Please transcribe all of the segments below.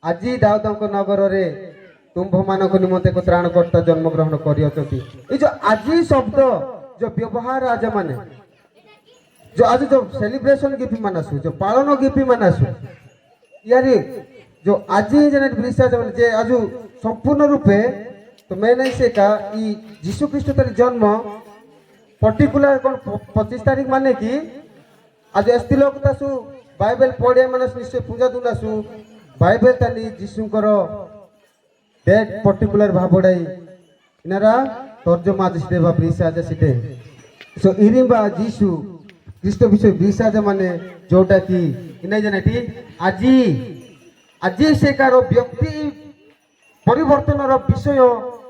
आज दाऊदଙ୍କ नगରରେ ତୁମ୍ଭମାନଙ୍କ ନିମନ୍ତେ ଏକ ତ୍ରାଣକର୍ତ୍ତା ଜନ୍ମଗ୍ରହଣ କରିଅଛନ୍ତି। ଏ ଯୋଉ ଆଜି ଶବ୍ଦ ଯୋଉ ବ୍ୟବହାର आज ମାନେ जो आज जो सेलिब्रेशन गिफ्ट मानसु जो पालन गिफ्ट मानसु यारी जो आज जने विश्वास जे आज संपूर्ण रूपे तो मैं नहीं से का ई यीशु ख्रिस्ट तर जन्म पर्टिकुलर कोन 25 तारीख माने कि आज एस्ति लोक तासु बाइबल पढ़िया मानस निश्चय पूजा दुनासु बाइबल तानी यीशु करो डेट पर्टिकुलर भाबड़ाई इनारा तर्जमा आज देवा विश्वास सिटे सो इरिबा यीशु ख्रीष्ट विषय विश्वास माने जोटा कि इनाई जनाटी আজি আজি से कार व्यक्ति परिवर्तन रो विषय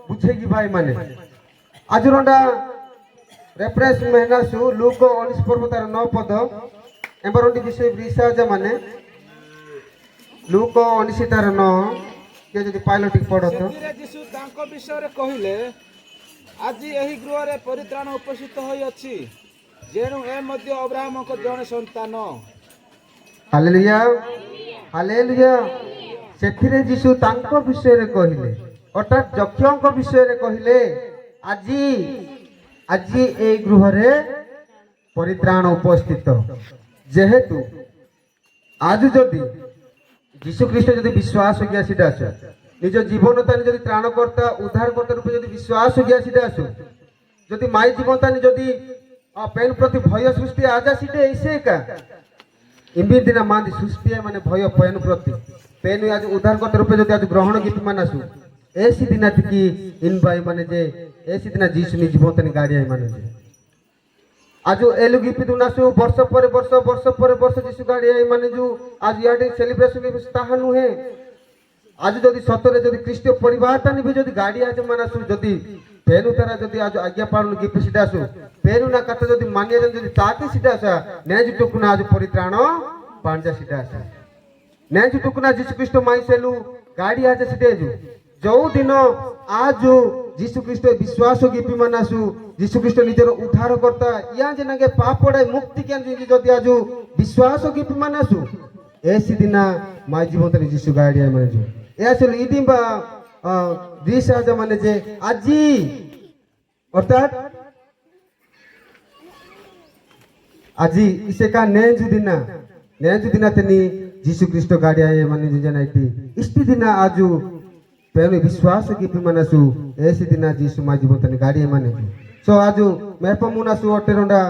बुझेगी भाई माने आज रंडा रेफरेंस मेहनासु लूक 19 पर्व तार 9 पद एम्बरंडी विषय विश्वास माने लूक 19 तार 9 के जदी पाइलट पढ़त यीशु तांको विषय रे कहिले आज एही गृह रे परित्राण उपस्थित होई अछि जेनु ए मध्य अब्राहम को जने संतान हालेलुया हालेलुया सेथिरे यीशु तांको विषय रे कहिले अर्थात जक्षों विषय रे कहिले आजी आजी ए गृह रे परित्राण उपस्थित जेहेतु आज जदि यीशु ख्रीष्ट जदि विश्वास हो गया सीधा आसु निज जीवन तानी जदि त्राणकर्ता उद्धारकर्ता रूपे जदि विश्वास हो गया सीधा आसु जदि माई जीवन तानी जदि पेन प्रति भय सृष्टि आजा सीटे ऐसे का इम्बी दिना मांदी सृष्टि है माने भय पेन प्रति पेन आज उद्धारकर्ता रूपे जदि आज ग्रहण गिफ्ट मानसु ऐसी दिना कि इन भाई माने जे ऐसी दिना जीसु नि जीवन तानी गाड़ी आई माने जे आज एलु गिफ्ट दुनासु वर्ष पर वर्ष जीसु गाड़ी आई माने जो आज याडे सेलिब्रेशन ताहा नुहे आज जदि सतरे जदि ख्रीष्ट परिवार तानी भी जदि गाड़ी आज मानसु जदि पेनु तारा जदि आज आज्ञा पालन गिफ्ट सिटासु पेनु ना कथा जदि मानिया जदि ताते सिटासा नेज टुकुना आज परित्राण पांजा सिटासा नेज टुकुना जीसु ख्रीष्ट माई सेलु गाड़ी आज सिटेजु जो दिन आज जीसु ख्रीष्ट विश्वास गिफ्ट मानसु जीसु ख्रीष्ट निजर उद्धार करता या जनागे पापड़े मुक्ति के जदि आज विश्वास गिफ्ट मानसु ऐसी दिना माई जीवन तरी जीसु गाड़ी आई मानजु ऐसे इदिबा दिशा माने जे आजी अर्थात आजी इसे का नेजु दिना तनी जीसु ख्रीष्ट गाड़ी आए माने जनाइती इस्ती दिना आजु पेन विश्वास गिफ्ट मानसु ऐसी दिना जीसु मा जीवन तनी गाड़ी माने सो आजु मेपमुनासु अटेरंडा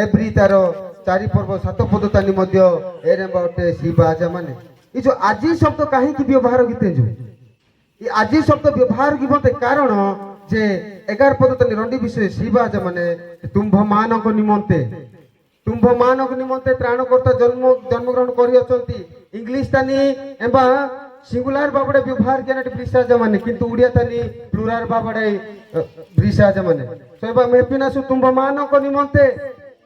एवरी तारो चारि पर्व सात पद तानी मध्य एरेबा अटे शिवा आजा माने ई जो आजी शब्द काहे की व्यवहार गिते जो ये आज शब्द व्यवहार गिबते कारण जे 11 पद तनी रंडी विषय शिवा जे माने तुम्भ मानक निमंते त्राणकर्ता जन्म ग्रहण करि अछंती इंग्लिश तानी एबा सिंगुलर बाबडे व्यवहार केनट ब्रिसा जे माने किंतु उडिया तानी प्लुरल बाबडे ब्रिसा जे माने सोबा मेपिना सु तुम्भ मानक निमंते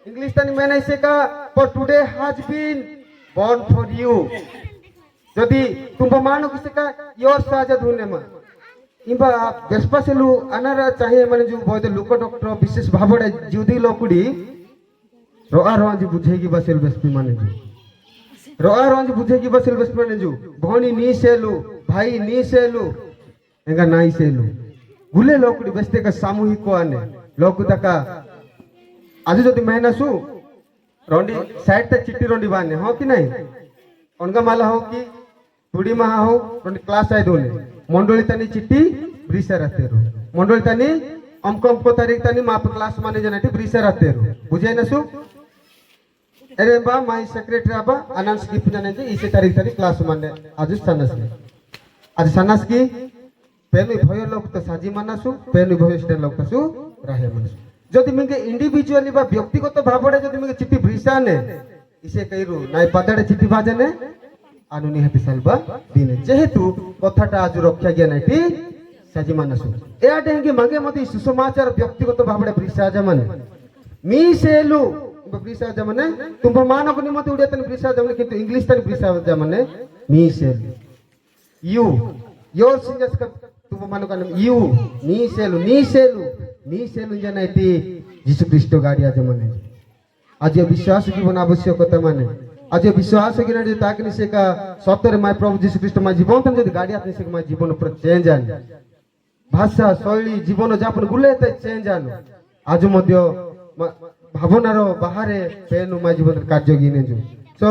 इंग्लिश तानी मैंने से का for today has been born for you जदि तुम्भ मानक से का योर साजा धुने मा इबा बेस्पासेलु अनारा चाहिए माने जो बहुत लोक डॉक्टर विशेष भाबडे जुदी लोकुडी रोआ रोंज बुझेगी बसेल बेस्पी माने जो रोआ रोंज बुझेगी बसेल बेस्पी माने जो भणी नी सेलु भाई नी सेलु एंगा नाई सेलु गुले लोकुडी बेस्ते का सामूहिक आने लोक तका आज जदि मेहनसु रोंडी साइड ते चिट्टी रोंडी बाने हो कि नहीं अनगा माला हो कि टुडी महा हो रोंडी क्लास आइ दोले मंडली तानी चिट्टी ब्रिसा रहते रो मंडली तानी अमको तारीख तानी माप क्लास माने जनाटी ब्रिसा रहते रो बुझे नसु अरे बा माई सेक्रेटरी आबा अनाउंस की पिनाने जे इसे तारीख तानी क्लास माने आज सनस की पेनु भय लोक तो साजी मानसु पेनु भय स्टे लोक सु राहे मानसु जदि मिगे इंडिविजुअली बा व्यक्तिगत भाबडे जदि मिगे चिट्ठी ब्रिसा ने इसे कइरु नाइ पदडे चिट्ठी बाजेने आनुनी हति सलबा दिने जेहेतु कथाटा आज रक्षा गया नाइटी साजी मानसु ए आडेंगे मागे मती सुसमाचार व्यक्तिगत भाबडे ब्रिसा जमन मी सेलु ब्रिसा जमने तुम मानक निमते उडे तन ब्रिसा जमने किंतु इंग्लिश तन ब्रिसा जमने मी सेलु यू योर सिंगस का तुम मानक यू नी सेलु जनाइती जीसु ख्रीष्ट गाड़ी आज माने आज विश्वास जीवन आवश्यकता माने आज विश्वास की ना ताकि से का सत्तर माय प्रभु जीशु ख्रीष्ट माय जीवन तन जदि गाड़ी आते से माय जीवन पर चेंज आन भाषा शैली जीवन जापन गुले ते चेंज आन आज मध्य भावनार बाहर पेन माय जीवन कार्य गिने जो सो